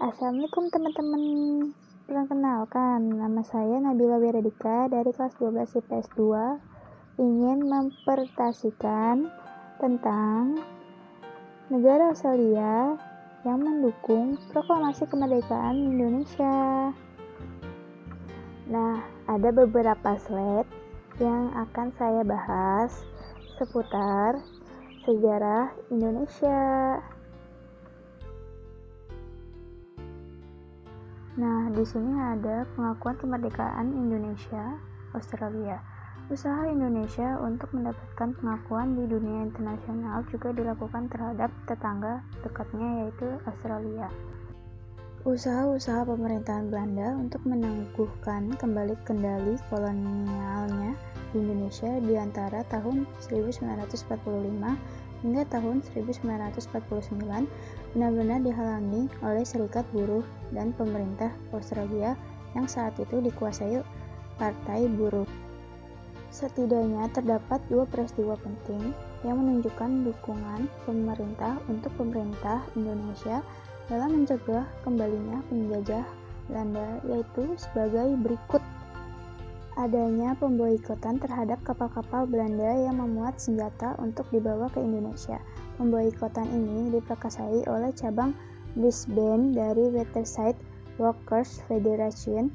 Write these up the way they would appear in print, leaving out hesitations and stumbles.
Assalamualaikum teman-teman. Perkenalkan, nama saya Nabila Wiradika dari kelas 12 IPS 2 ingin mempresentasikan tentang negara Australia yang mendukung proklamasi kemerdekaan Indonesia. Nah, ada beberapa slide yang akan saya bahas seputar sejarah Indonesia. Nah, di sini ada pengakuan kemerdekaan Indonesia, Australia. Usaha Indonesia untuk mendapatkan pengakuan di dunia internasional juga dilakukan terhadap tetangga dekatnya yaitu Australia. Usaha-usaha pemerintahan Belanda untuk menangguhkan kembali kendali kolonialnya di Indonesia di antara tahun 1945 hingga tahun 1949 benar-benar dihalangi oleh Serikat Buruh dan pemerintah Australia yang saat itu dikuasai Partai Buruh. Setidaknya terdapat dua peristiwa penting yang menunjukkan dukungan pemerintah untuk pemerintah Indonesia dalam mencegah kembalinya penjajah Belanda, yaitu sebagai berikut. Adanya pemboikotan terhadap kapal-kapal Belanda yang memuat senjata untuk dibawa ke Indonesia. Pemboikotan ini diprakarsai oleh cabang Brisbane dari Waterside Workers Federation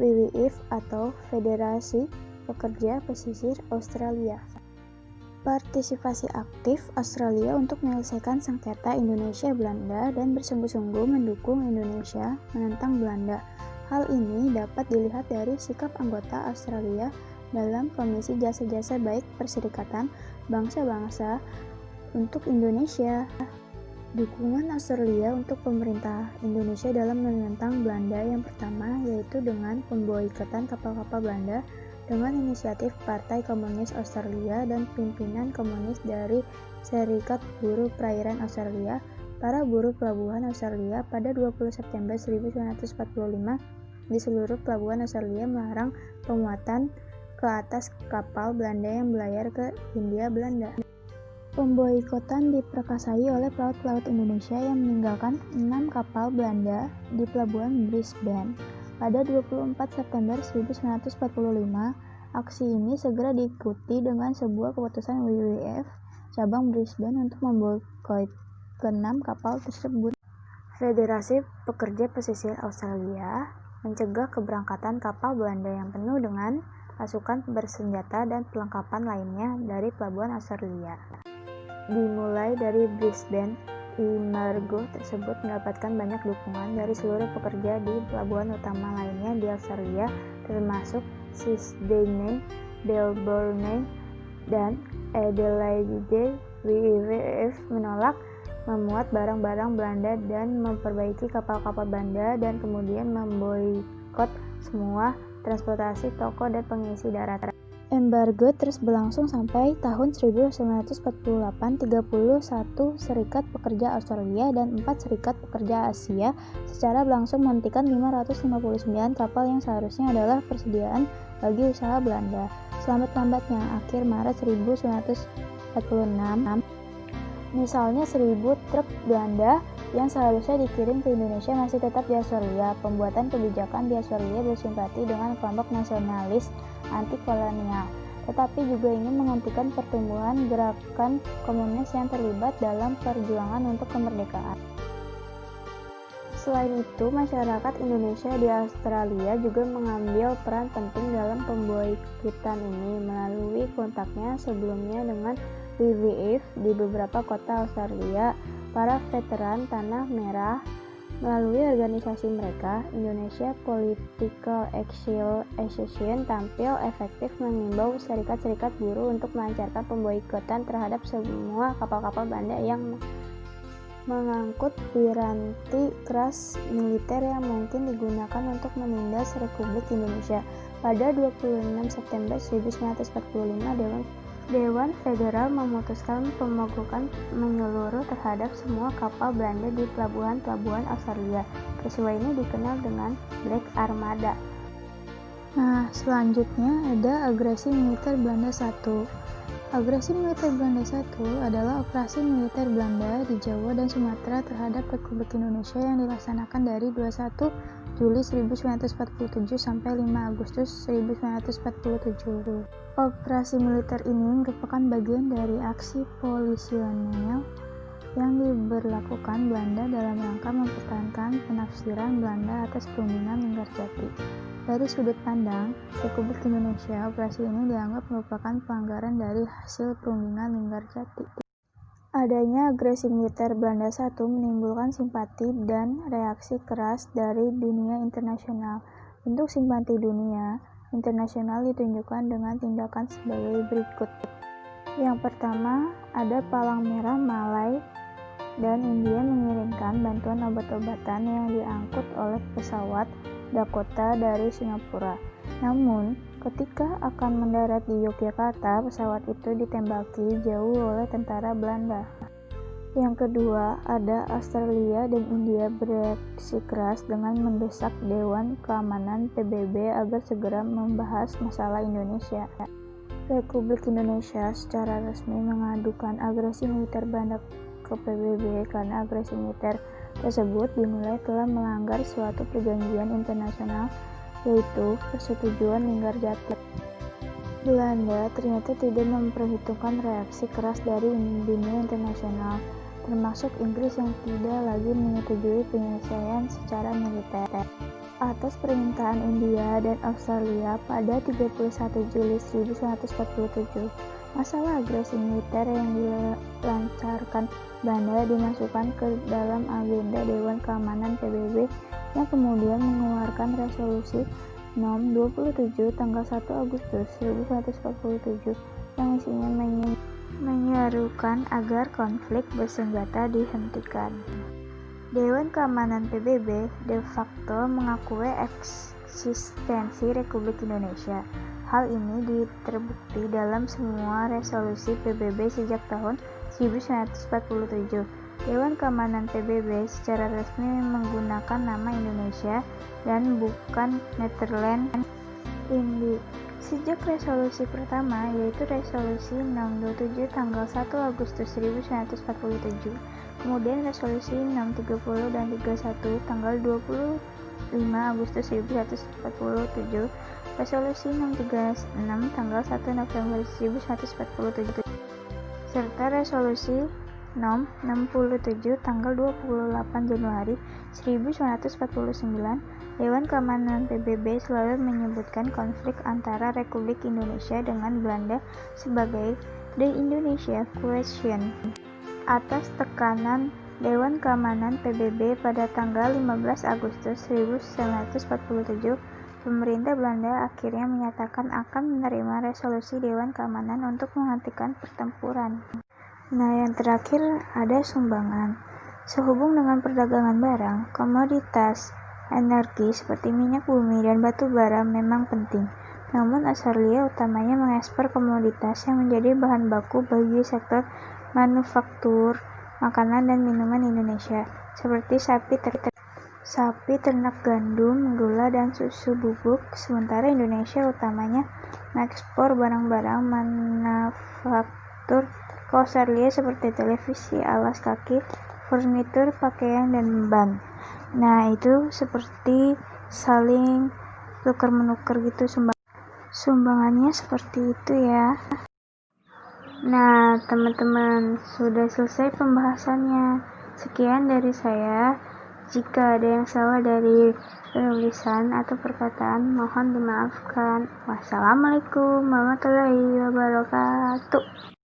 (WWF) atau Federasi Pekerja Pesisir Australia. Partisipasi aktif Australia untuk menyelesaikan sengketa Indonesia-Belanda dan bersungguh-sungguh mendukung Indonesia menentang Belanda. Hal ini dapat dilihat dari sikap anggota Australia dalam Komisi Jasa-Jasa Baik Perserikatan Bangsa-Bangsa untuk Indonesia. Dukungan Australia untuk pemerintah Indonesia dalam menentang Belanda yang pertama yaitu dengan pemboikotan kapal-kapal Belanda dengan inisiatif Partai Komunis Australia dan pimpinan komunis dari Serikat Buruh Perairan Australia. Para buruh pelabuhan Australia pada 20 September 1945 di seluruh pelabuhan Australia melarang pemuatan ke atas kapal Belanda yang berlayar ke Hindia Belanda. Pemboikotan diprakarsai oleh pelaut-pelaut Indonesia yang meninggalkan 6 kapal Belanda di pelabuhan Brisbane. Pada 24 September 1945, aksi ini segera diikuti dengan sebuah keputusan WWF cabang Brisbane untuk memboikot ke-6 kapal tersebut. Federasi Pekerja Pesisir Australia mencegah keberangkatan kapal Belanda yang penuh dengan pasukan bersenjata dan perlengkapan lainnya dari pelabuhan Australia. Dimulai dari Brisbane, embargo tersebut mendapatkan banyak dukungan dari seluruh pekerja di pelabuhan utama lainnya di Australia, termasuk Sydney, Melbourne, dan Adelaide. WWF menolak memuat barang-barang Belanda dan memperbaiki kapal-kapal Belanda dan kemudian memboikot semua transportasi toko dan pengisi darat. Embargo terus berlangsung sampai tahun 1948. 31 serikat pekerja Australia dan 4 serikat pekerja Asia secara langsung menghentikan 559 kapal yang seharusnya adalah persediaan bagi usaha Belanda. Selambat-lambatnya akhir Maret 1946, misalnya 1000 truk Belanda yang seharusnya dikirim ke Indonesia masih tetap di Australia. Pembuatan kebijakan di Australia bersimpati dengan kelompok nasionalis anti-kolonial, tetapi juga ingin menghentikan pertumbuhan gerakan komunis yang terlibat dalam perjuangan untuk kemerdekaan. Selain itu, masyarakat Indonesia di Australia juga mengambil peran penting dalam pemboikotan ini melalui kontaknya sebelumnya dengan WWF di beberapa kota Australia. Para veteran Tanah Merah melalui organisasi mereka, Indonesia Political Action Association, tampil efektif mengimbau serikat-serikat buruh untuk melancarkan pemboikotan terhadap semua kapal-kapal Belanda yang mengangkut piranti keras militer yang mungkin digunakan untuk menindas Republik Indonesia. Pada 26 September 1945, Dewan Federal memutuskan pemogokan menyeluruh terhadap semua kapal Belanda di pelabuhan-pelabuhan Australia. Peristiwa ini dikenal dengan Black Armada. Nah, selanjutnya ada agresi militer Belanda 1. Agresi militer Belanda I adalah operasi militer Belanda di Jawa dan Sumatera terhadap Republik Indonesia yang dilaksanakan dari 21 Juli 1947 sampai 5 Agustus 1947. Operasi militer ini merupakan bagian dari aksi polisional yang diberlakukan Belanda dalam rangka mempertahankan penafsiran Belanda atas perundingan Linggarjati. Dari sudut pandang Republik Indonesia, operasi ini dianggap merupakan pelanggaran dari hasil perundingan Linggarjati. Adanya agresi militer Belanda I menimbulkan simpati dan reaksi keras dari dunia internasional. Bentuk simpati dunia internasional ditunjukkan dengan tindakan sebagai berikut. Yang pertama, ada Palang Merah Malai dan India mengirimkan bantuan obat-obatan yang diangkut oleh pesawat Dakota dari Singapura. Namun, ketika akan mendarat di Yogyakarta, pesawat itu ditembaki jauh oleh tentara Belanda. Yang kedua, ada Australia dan India bereaksi keras dengan mendesak Dewan Keamanan PBB agar segera membahas masalah Indonesia. Republik Indonesia secara resmi mengadukan agresi militer Belanda ke PBB karena agresi militer tersebut dinilai telah melanggar suatu perjanjian internasional, yaitu Persetujuan Linggarjati. Belanda ternyata tidak memperhitungkan reaksi keras dari dunia internasional, termasuk Inggris yang tidak lagi menyetujui penyelesaian secara militer. Atas permintaan India dan Australia pada 31 Juli 1947, masalah agresi militer yang dilancarkan Belanda dimasukkan ke dalam agenda Dewan Keamanan PBB yang kemudian mengeluarkan resolusi Nom. 27 tanggal 1 Agustus 1947 yang isinya menyerukan agar konflik bersenjata dihentikan. Dewan Keamanan PBB de facto mengakui eksistensi Republik Indonesia. Hal ini terbukti dalam semua resolusi PBB sejak tahun 1947. Dewan Keamanan PBB secara resmi menggunakan nama Indonesia dan bukan Netherlands Indi. Sejak resolusi pertama, yaitu resolusi Nom. 27 tanggal 1 Agustus 1947, kemudian resolusi Nom. 30 dan 31 tanggal 25 Agustus 1947, resolusi Nom. 36 tanggal 1 November 1947, serta resolusi Nom. 67 tanggal 28 Januari 1949, Dewan Keamanan PBB selalu menyebutkan konflik antara Republik Indonesia dengan Belanda sebagai The Indonesia Question. Atas tekanan Dewan Keamanan PBB pada tanggal 15 Agustus 1947, pemerintah Belanda akhirnya menyatakan akan menerima resolusi Dewan Keamanan untuk menghentikan pertempuran. Nah, yang terakhir ada sumbangan. Sehubung dengan perdagangan barang, komoditas energi seperti minyak bumi dan batu bara memang penting. Namun Australia utamanya mengekspor komoditas yang menjadi bahan baku bagi sektor manufaktur, makanan dan minuman Indonesia, seperti sapi ternak gandum, gula, dan susu bubuk. Sementara Indonesia utamanya mengekspor barang-barang manufaktur ke Australia seperti televisi, alas kaki, furnitur, pakaian, dan ban. Nah, itu seperti saling tukar-menukar gitu sumbangannya seperti itu ya. Nah, teman-teman, sudah selesai pembahasannya. Sekian dari saya. Jika ada yang salah dari tulisan atau perkataan, mohon dimaafkan. Wassalamualaikum warahmatullahi wabarakatuh.